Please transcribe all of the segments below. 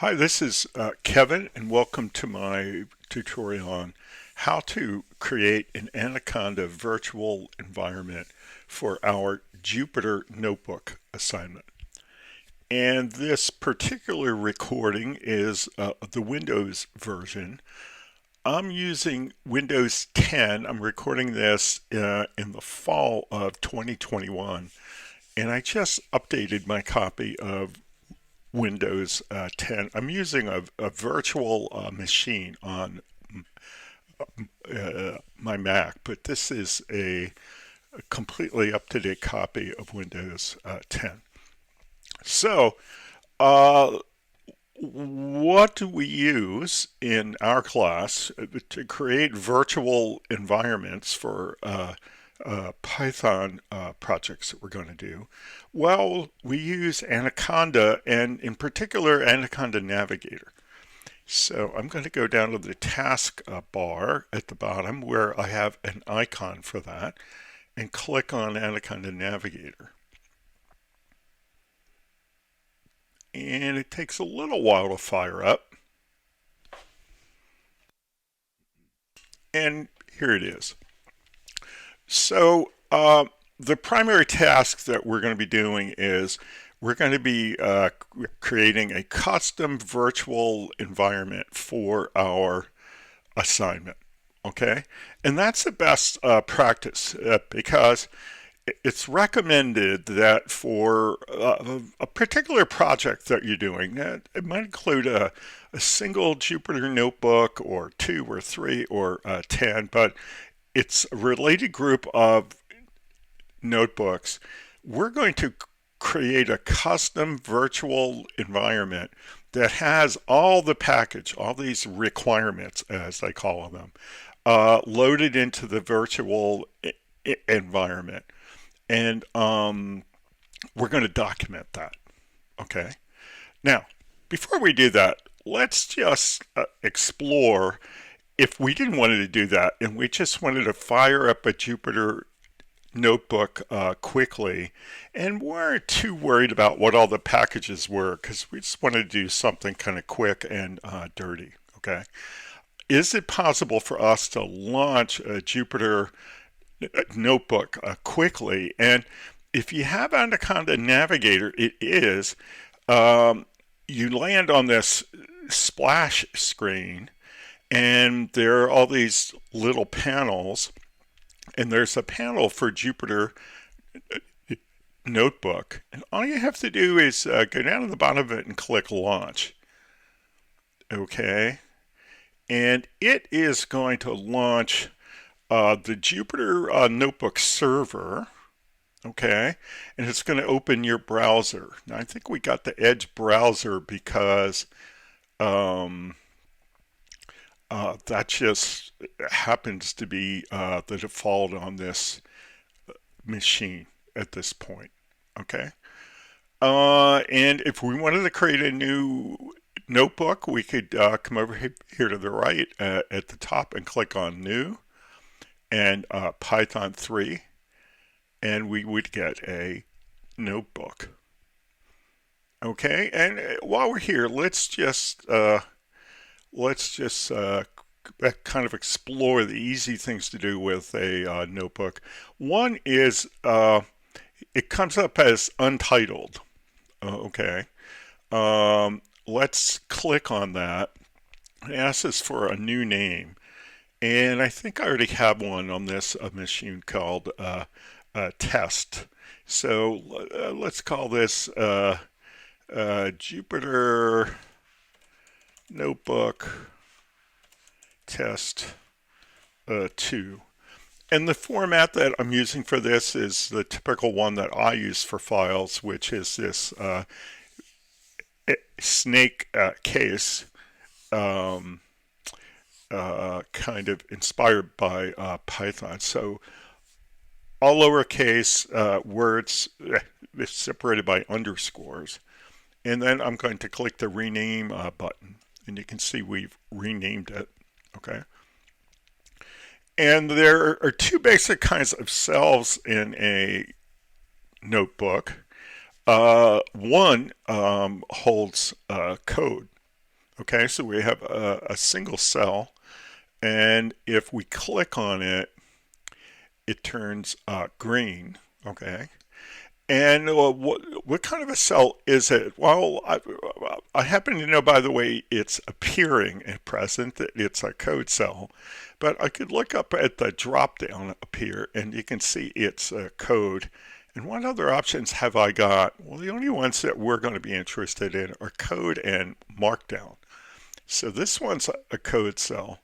Hi, this is Kevin, and welcome to my tutorial on how to create an Anaconda virtual environment for our Jupyter notebook assignment. And this particular recording is the Windows version. I'm using Windows 10. I'm recording this in the fall of 2021, and I just updated my copy of Windows 10. I'm using a virtual machine on my Mac, but this is a completely up-to-date copy of Windows 10. So, uh, what do we use in our class to create virtual environments for Python projects that we're going to do? Well, we use Anaconda, and in particular, Anaconda Navigator. So I'm going to go down to the task bar at the bottom where I have an icon for that and click on Anaconda Navigator. And it takes a little while to fire up. And here it is. So the primary task that we're going to be doing is we're going to be creating a custom virtual environment for our assignment. Okay, and that's the best practice because it's recommended that for a particular project that you're doing, it might include a single Jupyter notebook or two or three or 10, but it's a related group of notebooks. We're going to create a custom virtual environment that has all the package, all these requirements, as I call them, loaded into the virtual environment. And we're going to document that. Okay. Now, before we do that, let's just explore if we didn't want to do that and we just wanted to fire up a Jupyter notebook quickly and weren't too worried about what all the packages were because we just wanted to do something kind of quick and dirty. Okay. Is it possible for us to launch a Jupyter notebook quickly? And if you have Anaconda Navigator, it is. You land on this splash screen, and there are all these little panels, and there's a panel for Jupyter Notebook. And all you have to do is go down to the bottom of it and click Launch. Okay. And it is going to launch the Jupyter Notebook server. Okay, and it's going to open your browser. Now, I think we got the Edge browser because that just happens to be the default on this machine at this point. Okay, and if we wanted to create a new notebook, we could come over here to the right at the top and click on New and Python 3. And we would get a notebook. Okay, and while we're here, let's just kind of explore the easy things to do with a notebook. One is it comes up as untitled. Okay, let's click on that. It asks us for a new name, and I think I already have one on this machine called test. So let's call this Jupyter Notebook Test 2. And the format that I'm using for this is the typical one that I use for files, which is this snake case, kind of inspired by Python. So all lowercase words separated by underscores. And then I'm going to click the rename button. And you can see we've renamed it. Okay. And there are two basic kinds of cells in a notebook. One holds code. Okay, so we have a single cell, and if we click on it, it turns green. Okay, and what kind of a cell is it? Well, I happen to know, by the way, it's appearing at present that it's a code cell, but I could look up at the drop down up here and you can see it's code. And what other options have I got? Well, the only ones that we're going to be interested in are code and markdown. So this one's a code cell.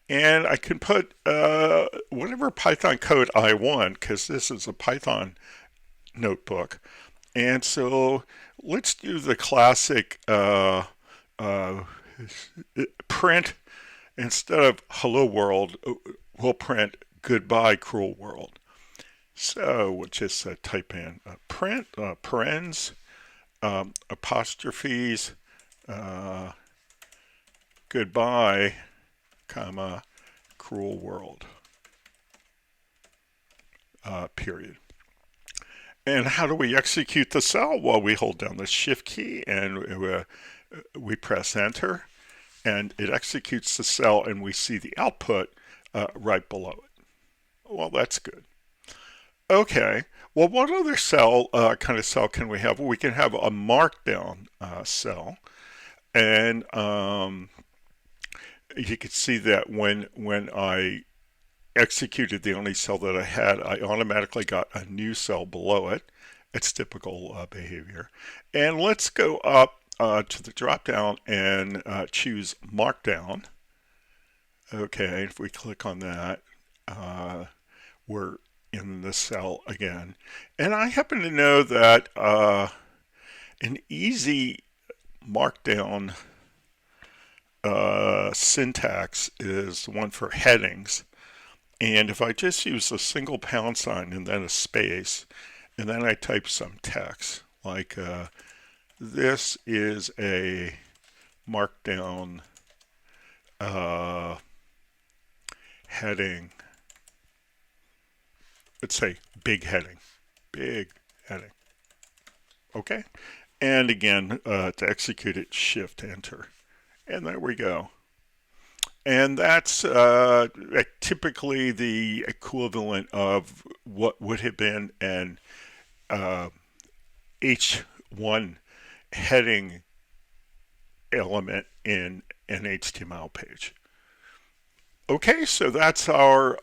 And I can put whatever Python code I want because this is a Python notebook. And so let's do the classic uh, print. Instead of hello world, we'll print goodbye cruel world. So we'll just type in print parens apostrophes uh, goodbye comma cruel world period. And how do we execute the cell? Well, we hold down the shift key and we press enter, and it executes the cell, and we see the output right below it. Well, that's good. Okay. Well, what other cell kind of cell can we have? Well, we can have a markdown cell, and you can see that when I executed the only cell that I had, I automatically got a new cell below it. It's typical behavior. And let's go up to the drop down and choose Markdown. Okay, if we click on that, we're in the cell again. And I happen to know that an easy Markdown syntax is one for headings. And if I just use a single pound sign and then a space, and then I type some text, like this is a markdown heading, let's say big heading, okay? And again, to execute it, shift enter. And there we go. And that's typically the equivalent of what would have been an H1 heading element in an HTML page. Okay, so that's our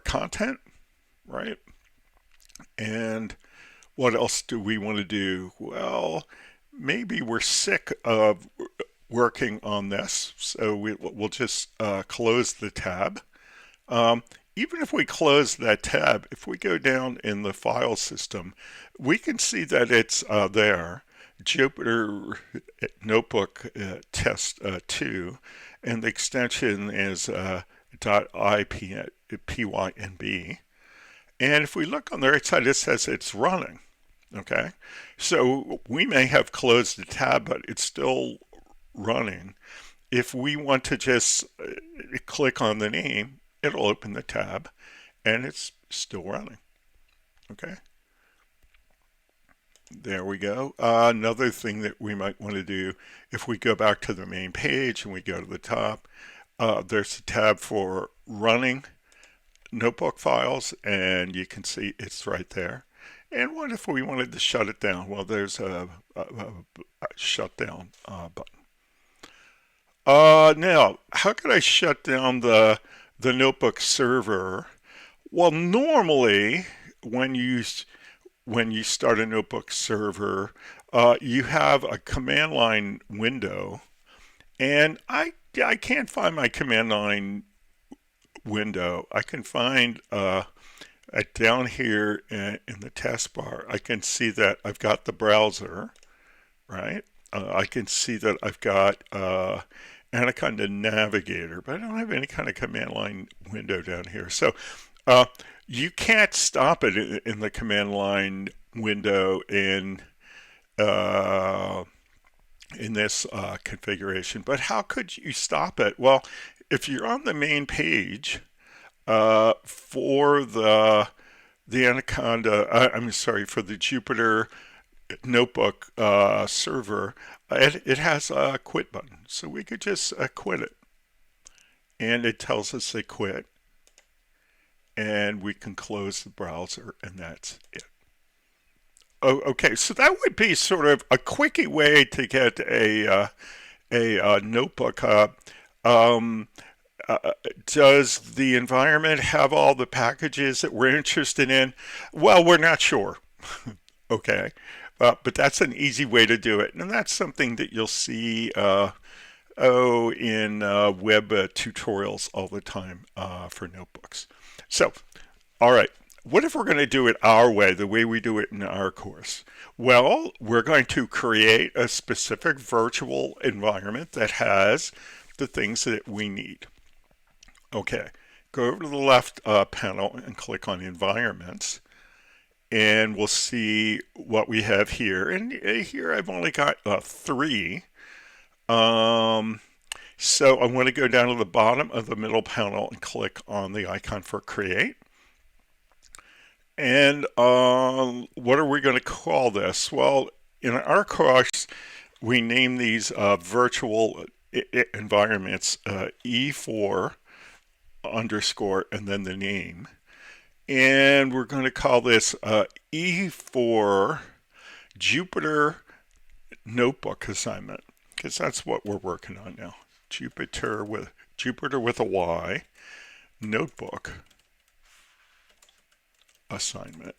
content, right? And what else do we want to do? Well, maybe we're sick of working on this, so we'll just close the tab. Even if we close that tab, if we go down in the file system, we can see that it's there, Jupyter Notebook Test 2, and the extension is .ipynb. And if we look on the right side, it says it's running. Okay, so we may have closed the tab, but it's still running. If we want to just click on the name, it'll open the tab and it's still running. Okay, there we go. Another thing that we might want to do, if we go back to the main page and we go to the top, there's a tab for running notebook files, and you can see it's right there. And what if we wanted to shut it down? Well, there's a shutdown button. Now, how could I shut down the notebook server? Well, normally when you start a notebook server, you have a command line window, and I can't find my command line window. I can find down here in the taskbar, I can see that I've got the browser, right? I can see that I've got Anaconda Navigator, but I don't have any kind of command line window down here. So you can't stop it in the command line window in this configuration. But how could you stop it? Well, if you're on the main page for the Anaconda, I'm sorry, for the Jupyter Notebook server, it has a quit button. So we could just quit it. And it tells us to quit. And we can close the browser, and that's it. Oh, okay, so that would be sort of a quickie way to get a notebook. Um, does the environment have all the packages that we're interested in? Well, we're not sure. Okay, but that's an easy way to do it, and that's something that you'll see in web tutorials all the time for notebooks. So, all right, what if we're going to do it our way, the way we do it in our course? Well, we're going to create a specific virtual environment that has the things that we need. Okay, go over to the left panel and click on environments, and we'll see what we have here. And here I've only got three. So I want to go down to the bottom of the middle panel and click on the icon for create. And what are we going to call this? Well, in our course, we name these virtual environments E4 underscore and then the name. And we're going to call this E4 Jupyter notebook assignment, because that's what we're working on now. Jupyter with a Y notebook assignment.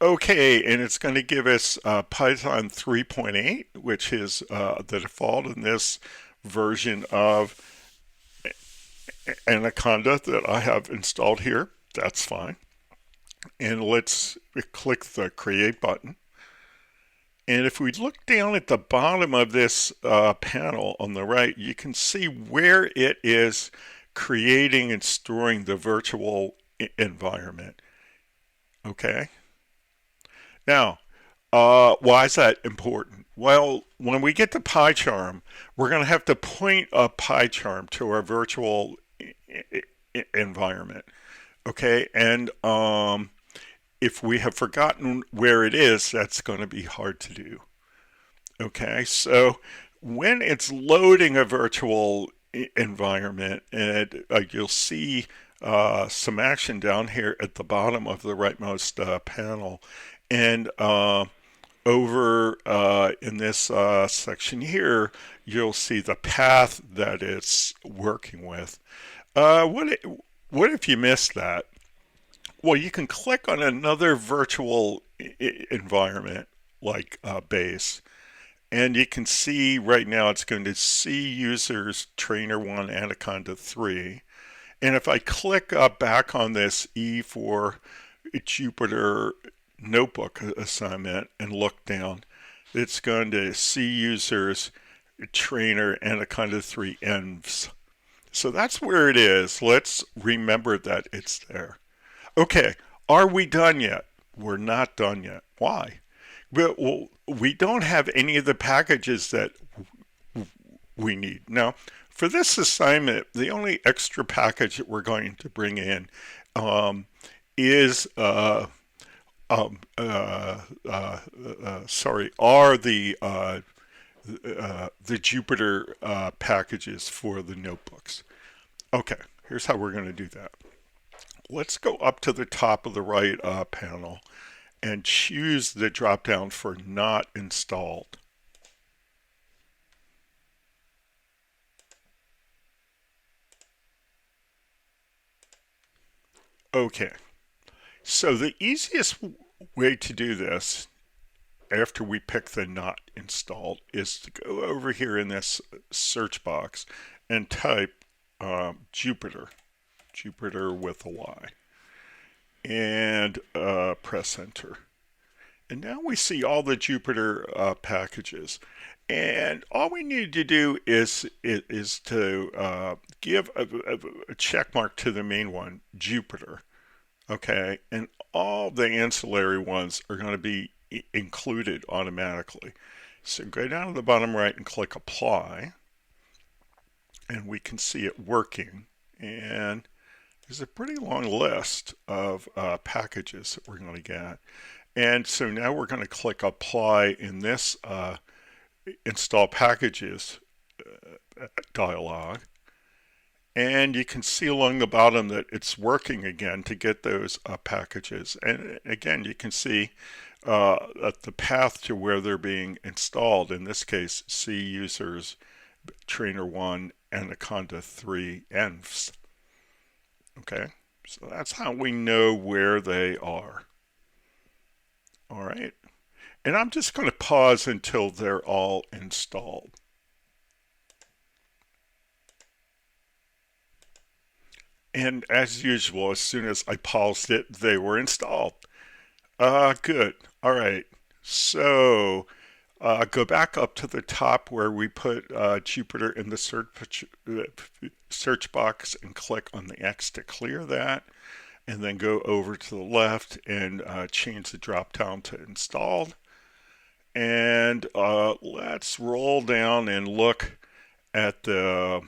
Okay, and it's going to give us Python 3.8, which is the default in this version of Anaconda that I have installed here. That's fine. And let's click the create button. And if we look down at the bottom of this panel on the right, you can see where it is creating and storing the virtual environment. Okay. Now, why is that important? Well, when we get to PyCharm, we're going to have to point a PyCharm to our virtual environment. Okay, and if we have forgotten where it is, that's going to be hard to do. Okay, so when it's loading a virtual environment, and you'll see some action down here at the bottom of the rightmost panel, and over in this section here, you'll see the path that it's working with. What if you missed that? Well, you can click on another virtual environment like base, and you can see right now it's going to see users trainer 1 Anaconda 3. And if I click back on this E4 Jupyter notebook assignment and look down, it's going to see users trainer Anaconda 3 envs. So that's where it is. Let's remember that it's there. Okay, are we done yet? We're not done yet. Why? Well, we don't have any of the packages that we need. Now, for this assignment, the only extra package that we're going to bring in is are the Jupyter packages for the notebooks. Okay, here's how we're going to do that. Let's go up to the top of the right panel and choose the drop down for not installed. Okay, so the easiest way to do this after we pick the not installed is to go over here in this search box and type Jupyter with a Y, and press enter. And now we see all the Jupyter packages. And all we need to do is to give a check mark to the main one, Jupyter. Okay, and all the ancillary ones are going to be included automatically. So go down to the bottom right and click apply, and we can see it working. And there's a pretty long list of packages that we're going to get. And so now we're going to click apply in this install packages dialog. And you can see along the bottom that it's working again to get those packages. And again, you can see that the path to where they're being installed, in this case, C users, trainer 1, Anaconda 3 envs. Okay, so that's how we know where they are. All right, and I'm just going to pause until they're all installed. And as usual, as soon as I paused it, they were installed. Good. All right. So go back up to the top where we put Jupyter in the search box and click on the X to clear that. And then go over to the left and change the drop down to installed. And let's roll down and look at the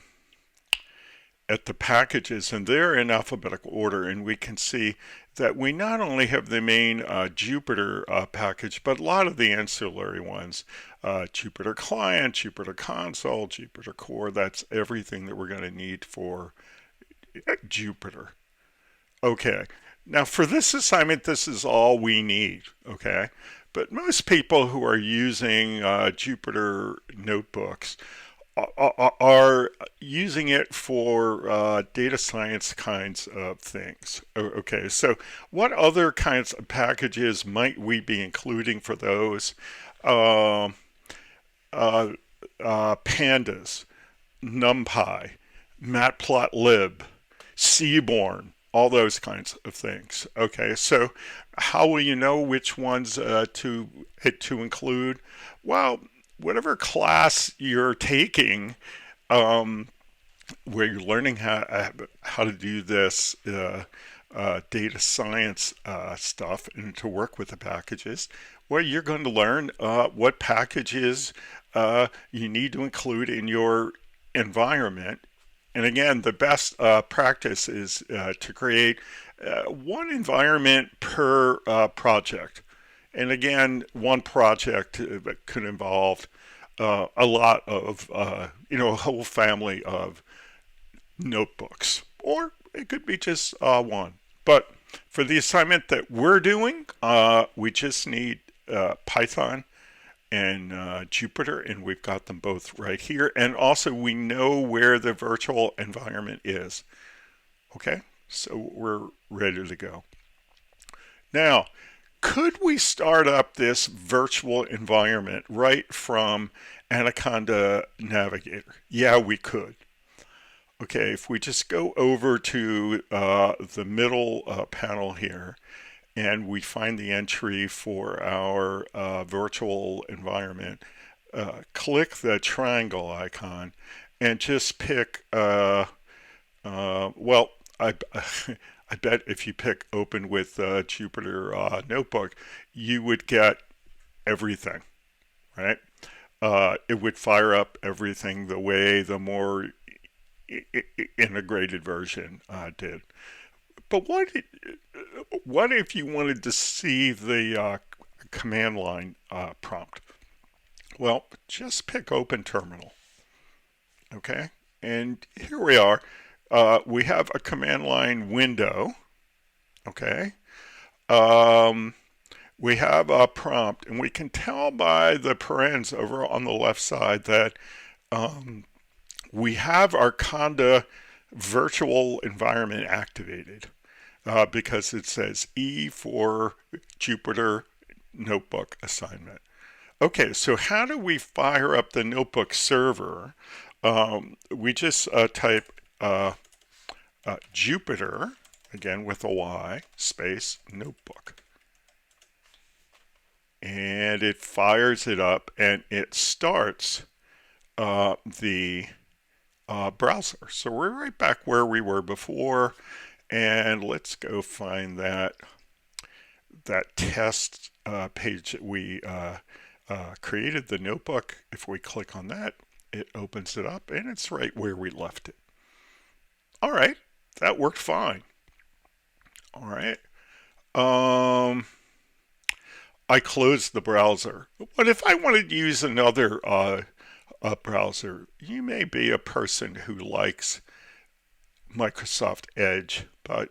packages, and they're in alphabetical order, and we can see that we not only have the main Jupyter package, but a lot of the ancillary ones. Jupyter Client, Jupyter Console, Jupyter Core, that's everything that we're going to need for Jupyter. Okay, now for this assignment, this is all we need, okay? But most people who are using Jupyter notebooks are using it for data science kinds of things. Okay, so what other kinds of packages might we be including for those? Uh, Pandas, NumPy, Matplotlib, Seaborn, all those kinds of things. Okay, so how will you know which ones to include? Well, whatever class you're taking, where you're learning how to do this data science stuff and to work with the packages, well, you're going to learn what packages you need to include in your environment. And again, the best practice is to create one environment per project. And again, one project could involve a lot of, a whole family of notebooks, or it could be just one. But for the assignment that we're doing, we just need Python and Jupyter, and we've got them both right here. And also, we know where the virtual environment is. Okay, so we're ready to go. Now, could we start up this virtual environment right from Anaconda Navigator? Yeah, we could. Okay, if we just go over to the middle panel here and we find the entry for our virtual environment, click the triangle icon and just pick, well, I bet if you pick open with Jupyter Notebook, you would get everything, right? It would fire up everything the way the more integrated version did. But what if you wanted to see the command line prompt? Well, just pick Open Terminal. Okay, and here we are. We have a command line window. Okay, we have a prompt, and we can tell by the parens over on the left side that we have our Conda virtual environment activated because it says E for Jupyter Notebook assignment. Okay, so how do we fire up the notebook server? We just type Jupyter, again with a Y, space notebook. And it fires it up and it starts the browser. So we're right back where we were before, and let's go find that test page that we created, the notebook. If we click on that, it opens it up, and it's right where we left it. All right, that worked fine. All right. I close the browser. What if I wanted to use another browser? You may be a person who likes Microsoft Edge, but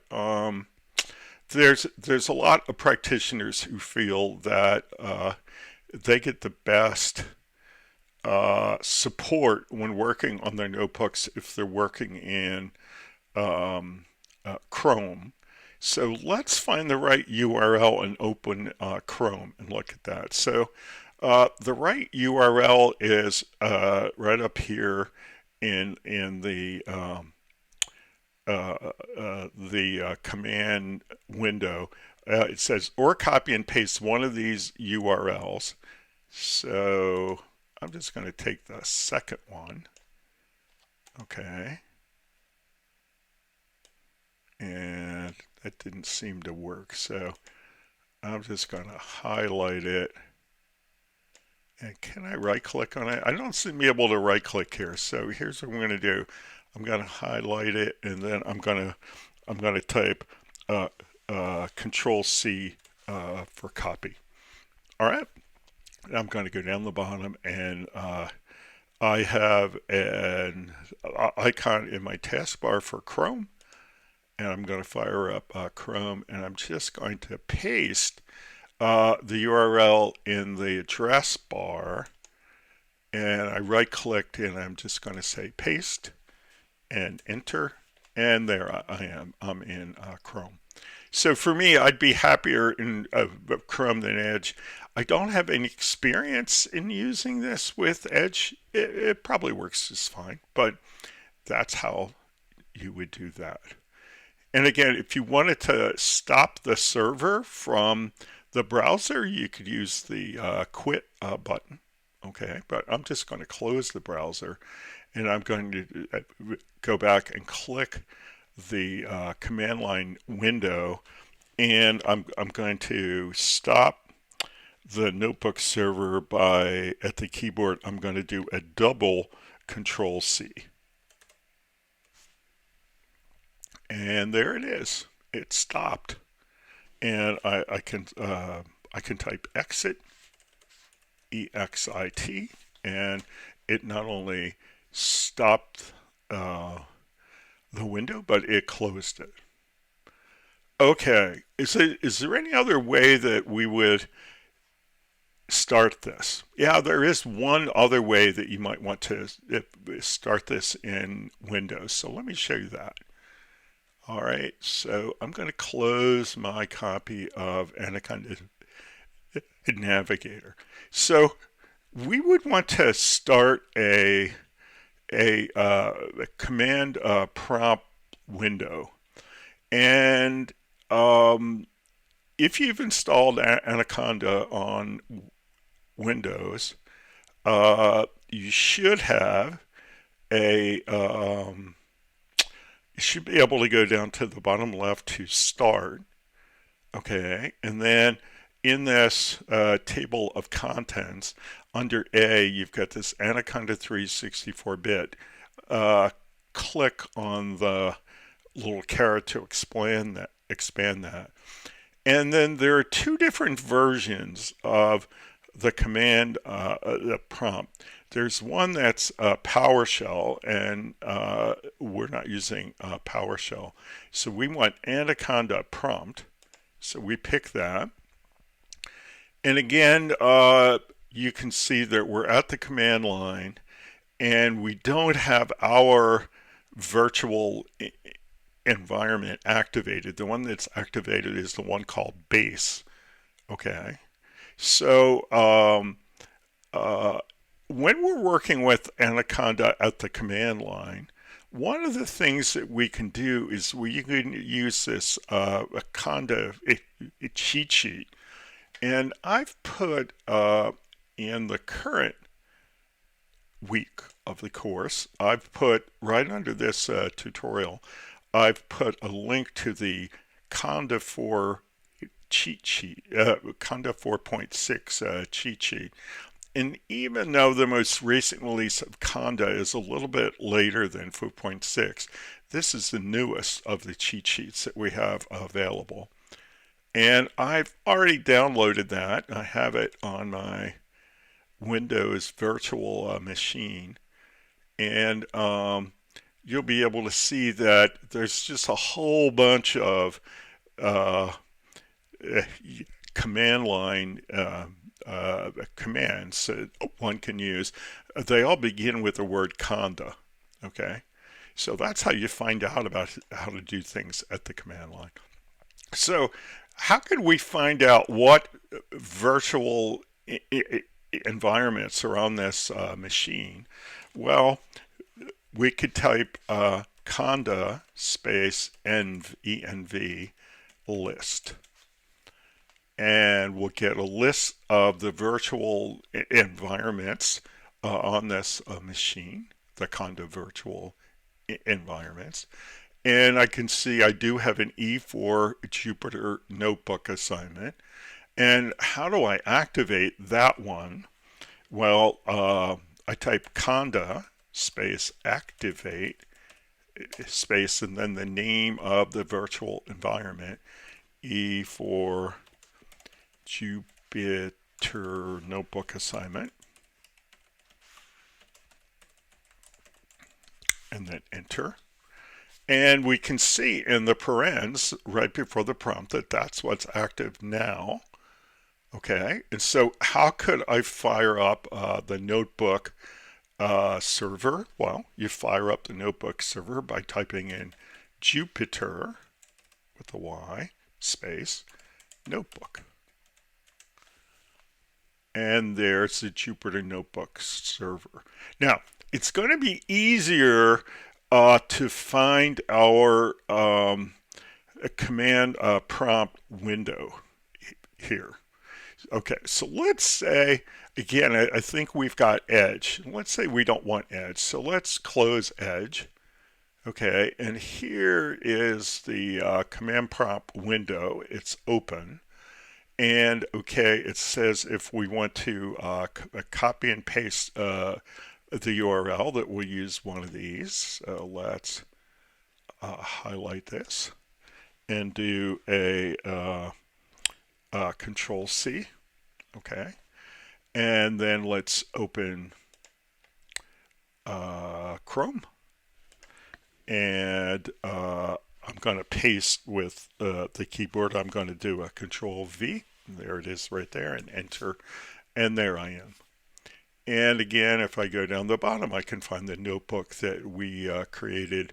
there's a lot of practitioners who feel that they get the best support when working on their notebooks if they're working in Chrome. So let's find the right URL and open Chrome and look at that. So the right URL is right up here in the command window. It says or copy and paste one of these URLs. So I'm just going to take the second one. Okay. And that didn't seem to work. So I'm just going to highlight it. And can I right click on it? I don't seem to be able to right click here. So here's what I'm going to do. I'm going to highlight it and then I'm going to type Control C for copy. All right. And I'm going to go down the bottom and I have an icon in my taskbar for Chrome. And I'm going to fire up Chrome and I'm just going to paste the URL in the address bar. And I right clicked and I'm just going to say paste and enter. And there I am. I'm in Chrome. So for me, I'd be happier in Chrome than Edge. I don't have any experience in using this with Edge. It probably works just fine, but that's how you would do that. And again, if you wanted to stop the server from the browser, you could use the quit button. Okay, but I'm just going to close the browser and I'm going to go back and click the command line window and I'm going to stop the notebook server by, at the keyboard, I'm going to do a double Control C. And there it is. It stopped. And I can type exit, EXIT, and it not only stopped the window, but it closed it. Okay, is there any other way that we would start this? Yeah, there is one other way that you might want to start this in Windows. So let me show you that. All right, so I'm going to close my copy of Anaconda Navigator. So we would want to start a command prompt window. And if you've installed Anaconda on Windows, you should have a you should be able to go down to the bottom left to start. Okay, and then in this table of contents, under A, you've got this Anaconda 364-bit. Click on the little caret to expand that. And then there are two different versions of the command, the prompt. There's one that's PowerShell, and we're not using PowerShell. So we want Anaconda prompt. So we pick that. And again, you can see that we're at the command line, and we don't have our virtual environment activated. The one that's activated is the one called base. Okay. So when we're working with Anaconda at the command line, one of the things that we can do is we can use this Anaconda cheat sheet. And I've put in the current week of the course, I've put right under this tutorial, I've put a link to the Conda 4 cheat sheet, Conda 4.6 cheat sheet. And even though the most recent release of Conda is a little bit later than 4.6, this is the newest of the cheat sheets that we have available. And I've already downloaded that. I have it on my Windows virtual machine. And you'll be able to see that there's just a whole bunch of uh, command line commands that one can use. They all begin with the word conda. Okay, so that's how you find out about how to do things at the command line. So, how could we find out what virtual environments are on this machine? Well, we could type conda space env list, and we'll get a list of the virtual environments on this machine, the conda virtual environments. And I can see I do have an E4 Jupyter notebook assignment. And how do I activate that one? Well, I type conda space activate space and then the name of the virtual environment, E4 Jupyter notebook assignment, and then enter. And we can see in the parens right before the prompt that that's what's active now. Okay, and so how could I fire up the notebook server? Well, you fire up the notebook server by typing in Jupyter with a Y space notebook. And there's the Jupyter notebook server. Now, it's going to be easier to find our command prompt window here. Okay, so let's say, again, I think we've got Edge. Let's say we don't want Edge, so let's close Edge. Okay, and here is the command prompt window. It's open. And okay, it says if we want to copy and paste the URL, that we'll use one of these. So let's highlight this and do a Control C. Okay, and then let's open Chrome, and I'm going to paste with the keyboard. I'm going to do a Control V. There it is right there, and enter, and there I am. And again, if I go down the bottom, I can find the notebook that we created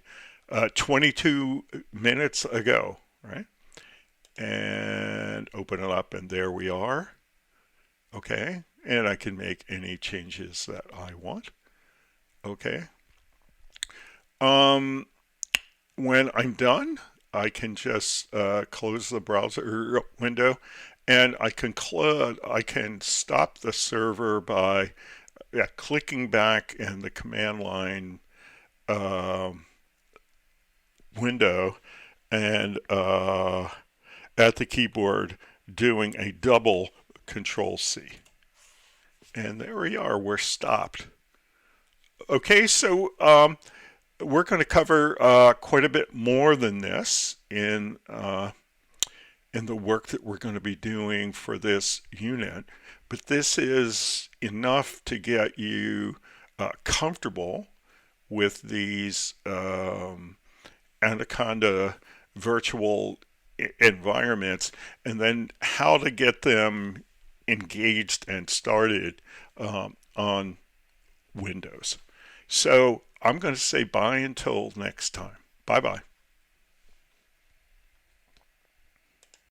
22 minutes ago, right? And open it up, and there we are. Okay, and I can make any changes that I want. Okay. When I'm done, I can just close the browser window, and I can stop the server by clicking back in the command line window and at the keyboard doing a double Control C. And there we are, we're stopped. Okay, so we're going to cover quite a bit more than this in the work that we're going to be doing for this unit, but this is enough to get you comfortable with these Anaconda virtual environments, and then how to get them engaged and started on Windows. So I'm going to say bye until next time. Bye bye.